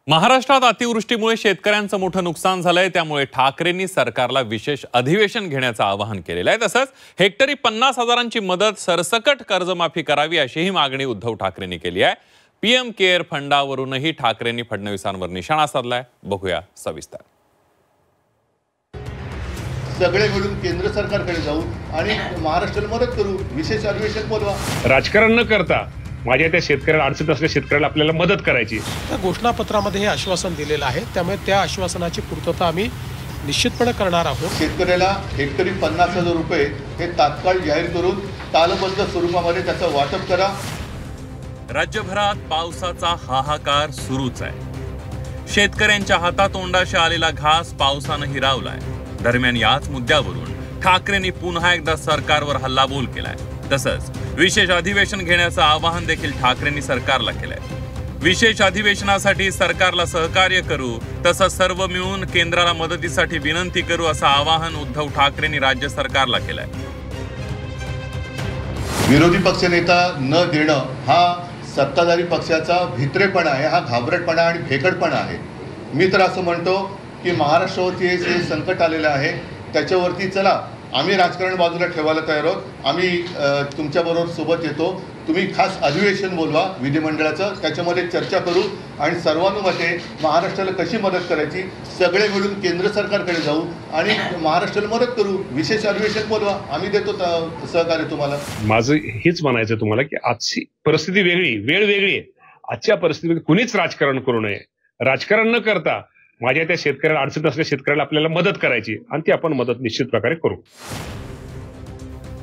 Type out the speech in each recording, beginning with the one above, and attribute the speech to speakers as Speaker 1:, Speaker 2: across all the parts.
Speaker 1: महाराष्ट्रात अतिवृष्टीमुळे शेतकऱ्यांचं मोठं नुकसान झालंय। त्यामुळे ठाकरेंनी सरकारला विशेष अधिवेशन घेण्याचं आवाहन केलेलं आहे। तसंच हेक्टरी 50,000ची मदत सरसकट कर्जमाफी करावी अशीही मागणी उद्धव ठाकरेंनी केली आहे। पीएम केअर फंडावरूनही ठाकरेंनी फडणवीसांवर निशाणा साधलाय। बघूया सविस्तर।
Speaker 2: सगळे मिळून केंद्र सरकारकडे जाऊ आणि महाराष्ट्राला मदत करू, विशेष अधिवेशन बोलवा।
Speaker 3: राजकारण न करता माझ्या त्या शेतकऱ्याला अडचण असलेल्या शेतकऱ्याला आपल्याला मदत करायची।
Speaker 4: त्या घोषणापत्रामध्ये हे आश्वासन दिलेलं आहे, त्यामुळे त्या आश्वासनाची पूर्तता आम्ही निश्चितपणे करणार आहोत।
Speaker 2: शेतकऱ्याला हेक्टरी 50,000 रुपये हे तात्काळ जाहीर करून तालबद्ध स्वरूपामध्ये त्याचं वाटप करा।
Speaker 1: राज्यभरात पावसाचा हाहाकार सुरूच आहे। शेतकऱ्यांच्या हातातोंडाशी आलेला घास पावसानं हिरावलाय। दरम्यान याच मुद्द्यावरून ठाकरेंनी पुन्हा एकदा सरकारवर हल्लाबोल केलाय। तसंच विशेष अधिवेशन घेण्याचं आवाहन देखील ठाकरेंनी सरकारला केलंय। विशेष अधिवेशनासाठी सरकारला सहकार्य करू, तसंच सर्व मिळून केंद्राला मदतीसाठी विनंती करू असं आवाहन उद्धव ठाकरेंनी राज्य सरकारला केलंय।
Speaker 2: विरोधी पक्षनेता न देणं हा सत्ताधारी पक्षाचा भित्रेपणा आहे, हा घाबरटपणा आणि भेकडपणा आहे। मी तर असं म्हणतो की महाराष्ट्रावरती जे संकट आलेलं आहे त्याच्यावरती चला आम्ही राजकारण बाजूला ठेवायला तयार आहोत। आम्ही तुमच्याबरोबर सोबत येतो। तुम्ही खास अधिवेशन बोलवा विधिमंडळाचं, त्याच्यामध्ये चर्चा करू आणि सर्वानुमते महाराष्ट्राला कशी मदत करायची सगळे मिळून केंद्र सरकारकडे जाऊ आणि महाराष्ट्राला मदत करू, विशेष अधिवेशन बोलवा। आम्ही देतो सहकार्य तुम्हाला।
Speaker 3: माझं हेच म्हणायचं तुम्हाला की आजची परिस्थिती वेगळी, वेळ वेगळी आहे। आजच्या परिस्थितीमध्ये कुणीच राजकारण करू नये। राजकारण न करता माझ्या त्या शेतकऱ्याला अडचण असलेल्या शेतकऱ्याला आपल्याला मदत करायची आणि ती आपण मदत निश्चित प्रकारे करू।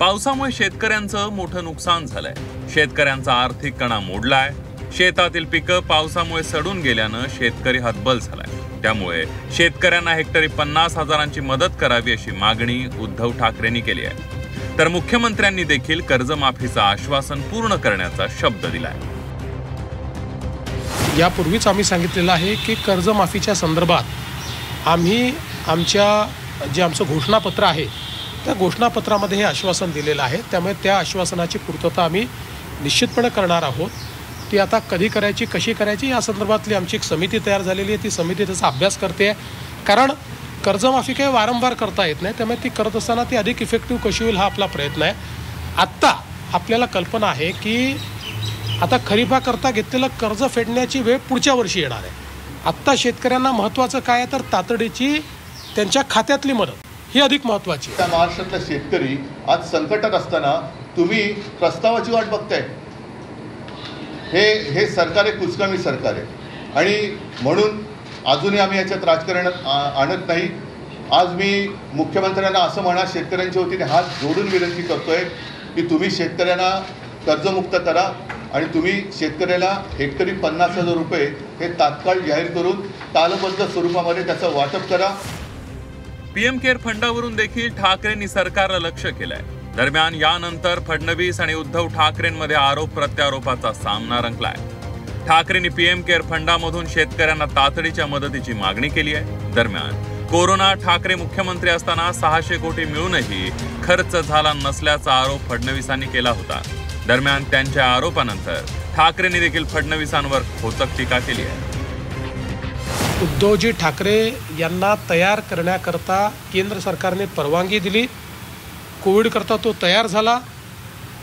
Speaker 1: पावसामुळे शेतकऱ्यांचं मोठं नुकसान झालंय। शेतकऱ्यांचा आर्थिक कणा मोडलाय। शेतातील पिकं पावसामुळे सडून गेल्यानं शेतकरी हतबल झालाय। त्यामुळे शेतकऱ्यांना हेक्टरी 50,000ची मदत करावी अशी मागणी उद्धव ठाकरेंनी केली आहे। तर मुख्यमंत्र्यांनी देखील कर्जमाफीचं आश्वासन पूर्ण करण्याचा शब्द दिलाय।
Speaker 4: यापूर्वीच आम्ही सांगितलेलं आहे की कर्जमाफीच्या संदर्भात आम्ही आमचं घोषणापत्र आहे त्या घोषणापत्रामध्ये हे आश्वासन दिलेलं आहे। त्यामुळे त्या आश्वासनाची पूर्तता आम्ही निश्चितपणे करणार आहोत। ती आता कधी करायची, कशी करायची या संदर्भातली आमची एक समिती तयार झालेली आहे। ती समिती त्याचा अभ्यास करते आहे, कारण कर्जमाफी काही वारंवार करता येत नाही। त्यामुळे ती करत असताना ती अधिक इफेक्टिव्ह कशी होईल हा आपला प्रयत्न आहे। आत्ता आपल्याला कल्पना आहे की आता खरीपाकरता घेतलेलं कर्ज फेडण्याची वेळ पुढच्या वर्षी येणार आहे। आत्ता शेतकऱ्यांना महत्त्वाचं काय आहे तर तातडीची त्यांच्या खात्यातली मदत ही अधिक महत्त्वाची आहे।
Speaker 2: महाराष्ट्रातला शेतकरी आज संकटात असताना तुम्ही प्रस्तावाची वाट बघताय। हे सरकार एक कुचकामी सरकार आहे आणि म्हणून अजूनही आम्ही याच्यात राजकारण आणत नाही। आज मी मुख्यमंत्र्यांना असं म्हणा शेतकऱ्यांच्या वतीने हात जोडून विनंती करतोय की तुम्ही शेतकऱ्यांना कर्जमुक्त करा आणि तुम्ही शेतकऱ्याला हेक्टरी 50,000 रुपये हे तात्काळ जाहीर करून तालबद्ध स्वरूपामध्ये त्याचं वाटप करा।
Speaker 1: पीएम केअर फंडावरून देखील ठाकरेंनी सरकारला लक्ष केलंय। दरम्यान यानंतर फडणवीस आणि उद्धव ठाकरेंमध्ये आरोप प्रत्यारोपाचा सामना रंगलाय। ठाकरेंनी पीएम केअर फंडामधून शेतकऱ्यांना तातडीच्या मदतीची मागणी केली आहे। दरम्यान कोरोना ठाकरे मुख्यमंत्री असताना 600 कोटी मिळूनही खर्च झाला नसल्याचा आरोप फडणवीसांनी केला होता। दरम्यान त्यांच्या आरोपानंतर ठाकरेंनी देखील फडणवीसांवर खोचक टीका केली आहे।
Speaker 4: उद्धवजी ठाकरे यांना तयार करण्याकरता केंद्र सरकारने परवानगी दिली। कोविड करता तो तयार झाला।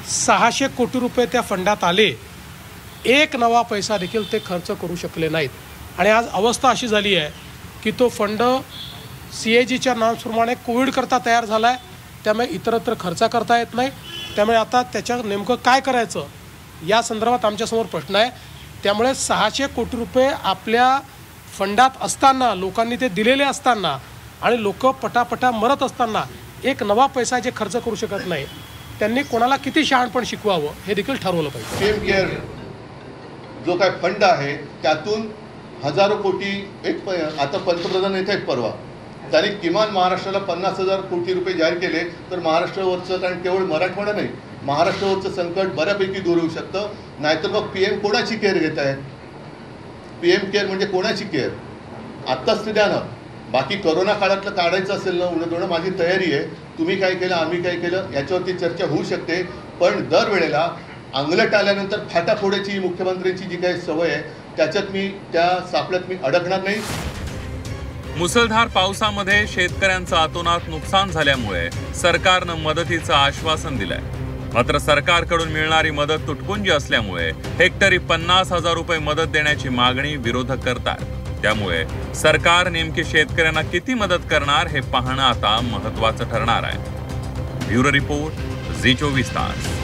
Speaker 4: 600 कोटी रुपये त्या फंडात आले। एक नवा पैसा देखील ते खर्च करू शकले नाहीत आणि आज अवस्था अशी झाली आहे की तो फंड CAGच्या नावाप्रमाणे कोविड करता तयार झाला आहे। त्यामुळे इतरत्र खर्च करता येत नाही। त्यामुळे आता त्याच्यात नेमकं काय करायचं या संदर्भात आमच्यासमोर प्रश्न आहे। त्यामुळे 600 कोटी रुपये आपल्या फंडात असताना लोकांनी ते दिलेले असताना आणि लोक पटापटा मरत असताना एक नवा पैसा जे खर्च करू शकत नाही त्यांनी कोणाला किती शहाणपण शिकवावं हे देखील ठरवलं पाहिजे।
Speaker 2: पीएम केअर जो काय फंड आहे त्यातून हजारो कोटी आता पंतप्रधान येत आहेत परवा, त्यांनी किमान महाराष्ट्राला 50,000 कोटी रुपये जाहीर केले तर महाराष्ट्रावरचं, कारण केवळ मराठवाडा नाही महाराष्ट्रावरचं संकट बऱ्यापैकी दूर होऊ शकतं। नाहीतर मग पीएम कोणाची केअर घेत आहेत? पीएम केअर म्हणजे कोणाची केअर आत्ताच ते द्या ना। बाकी कोरोना काळातलं काढायचं असेल ना उन्हा माझी तयारी आहे। तुम्ही काय केलं, आम्ही काय केलं याच्यावरती चर्चा होऊ शकते, पण दरवेळेला अंगलट आल्यानंतर फाटाफोड्याची मुख्यमंत्र्यांची जी काही सवय आहे त्याच्यात मी त्या सापळ्यात मी अडकणार नाही.
Speaker 1: मुसळधार पावसामध्ये शेतकऱ्यांचं अतोनात नुकसान झाल्यामुळे सरकारनं मदतीचं आश्वासन दिलंय. मात्र सरकारकडून मिळणारी मदत तुटपुंजी असल्यामुळे हेक्टरी 50,000 रुपये मदत देण्याची मागणी विरोधक करतात. त्यामुळे सरकार नेमकी शेतकऱ्यांना किती मदत करणार हे पाहणं आता महत्त्वाचं ठरणार आहे. ब्युरो रिपोर्ट, झी 24 तास.